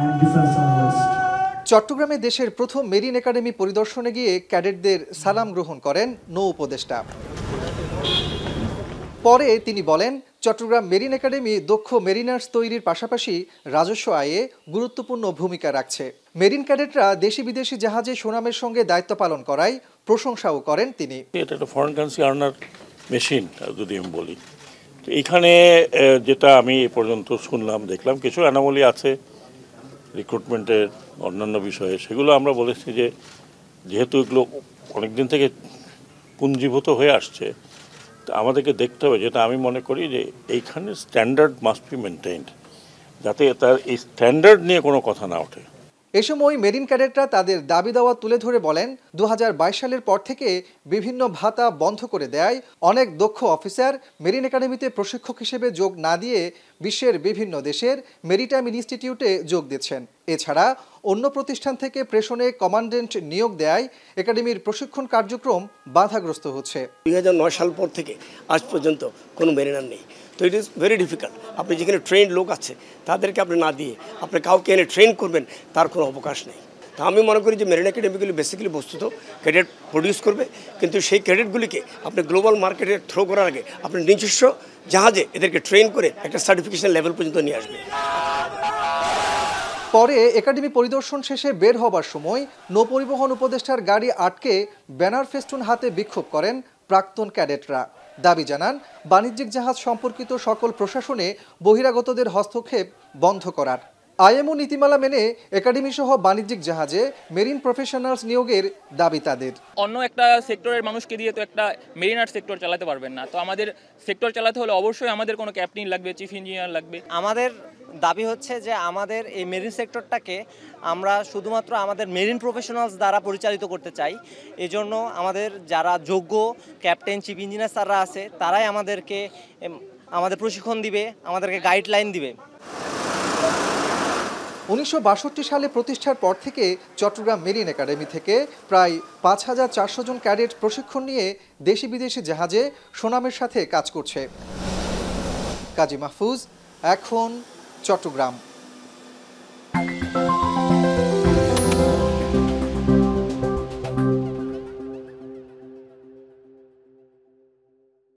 and defense analyst. চট্টগ্রামে দেশের প্রথম মেরিন একাডেমি পরিদর্শনে গিয়ে ক্যাডেটদের সালাম গ্রহণ করেন নৌ উপদেষ্টা। পরে তিনি বলেন, চট্টগ্রাম মেরিন একাডেমি দক্ষ মেরিনার্স তৈরির পাশাপাশি রাজস্ব আয়ে গুরুত্বপূর্ণ ভূমিকা রাখছে। মেরিন ক্যাডেটরা দেশি বিদেশি জাহাজে সুনামের সঙ্গে দায়িত্ব পালন করায় প্রশংসাও করেন তিনি। এটা একটা ফরেন কারেন্সি আর্নার মেশিন যদি আমি বলি। এইখানে যেটা আমি এ পর্যন্ত শুনলাম দেখলাম কিছু অ্যানোমালি আছে রিক্রুটমেন্টের অন্যান্য বিষয়ে, সেগুলো আমরা বলেছি যে যেহেতু এগুলো অনেকদিন থেকে পুঞ্জীভূত হয়ে আসছে, তা আমাদেরকে দেখতে হবে, যেটা আমি মনে করি যে এইখানে স্ট্যান্ডার্ড মাস্ট বি মেনটেইনড, যাতে তার এই স্ট্যান্ডার্ড নিয়ে কোনো কথা না ওঠে। এ সময় মেরিন ক্যাডেটরা তাদের দাবি দাওয়া তুলে ধরে বলেন, 2022 সালের পর থেকে বিভিন্ন ভাতা বন্ধ করে দেয় অনেক দক্ষ অফিসার মেরিন একাডেমিতে প্রশিক্ষক হিসেবে যোগ না দিয়ে বিশ্বের বিভিন্ন দেশের মেরিটাইম ইনস্টিটিউটে যোগ দিচ্ছেন। এছাড়া অন্য প্রতিষ্ঠান থেকে প্রেষণে কমান্ডেন্ট নিয়োগ দেয় একাডেমির প্রশিক্ষণ কার্যক্রম বাধাগ্রস্ত হচ্ছে। 2009 সাল পর থেকে আজ পর্যন্ত কোনো মেরিনার নেই। তো ইট ইজ ভেরি ডিফিকাল্ট। আপনি যেখানে ট্রেন লোক আছে তাদেরকে আপনি না দিয়ে আপনি কাউকে এনে ট্রেন করবেন, তার কোনো অবকাশ নেই। তা আমি মনে করি যে মেরিন একাডেমিগুলি বেসিক্যালি বস্তুত ক্যাডেট প্রডিউস করবে, কিন্তু সেই ক্যাডেটগুলিকে আপনি গ্লোবাল মার্কেটে থ্রো করার আগে আপনি নিজস্ব জাহাজে এদেরকে ট্রেন করে একটা সার্টিফিকেশন লেভেল পর্যন্ত নিয়ে আসবে। পরে একাডেমি পরিদর্শন শেষে বের হবার সময় নৌপরিবহন উপদেষ্টার গাড়ি আটকে ব্যানার ফেস্টুন হাতে বিক্ষোভ করেন প্রাক্তন ক্যাডেটরা। দাবি জানান, বাণিজ্যিক জাহাজ সম্পর্কিত সকল প্রশাসনে বহিরাগতদের হস্তক্ষেপ বন্ধ করার। আইএমও নীতিমালা মেনে একাডেমি সহ বাণিজ্যিক জাহাজে মেরিন প্রফেশনালস নিয়োগের দাবি তাদের। অন্য একটা সেক্টরের মানুষকে দিয়ে তো একটা মেরিনার সেক্টর চালাতে পারবেন না। তো আমাদের সেক্টর চালাতে হলে অবশ্যই আমাদের কোনো ক্যাপ্টেন লাগবে, চিফ ইঞ্জিনিয়ার লাগবে। আমাদের দাবি হচ্ছে যে আমাদের এই মেরিন সেক্টরটাকে আমরা শুধুমাত্র আমাদের মেরিন প্রফেশনালস দ্বারা পরিচালিত করতে চাই। এজন্য আমাদের যারা যোগ্য ক্যাপ্টেন, চিফ ইঞ্জিনিয়ার স্যাররা আছে, তারাই আমাদের প্রশিক্ষণ দিবে, আমাদেরকে গাইডলাইন দিবে। 1962 সালে প্রতিষ্ঠার পর থেকে চট্টগ্রাম মেরিন একাডেমি থেকে প্রায় 5400 জন ক্যাডেট প্রশিক্ষণ নিয়ে দেশি বিদেশি জাহাজে সুনামের সাথে কাজ করছে। কাজী মাহফুজ, এখন চট্টগ্রাম।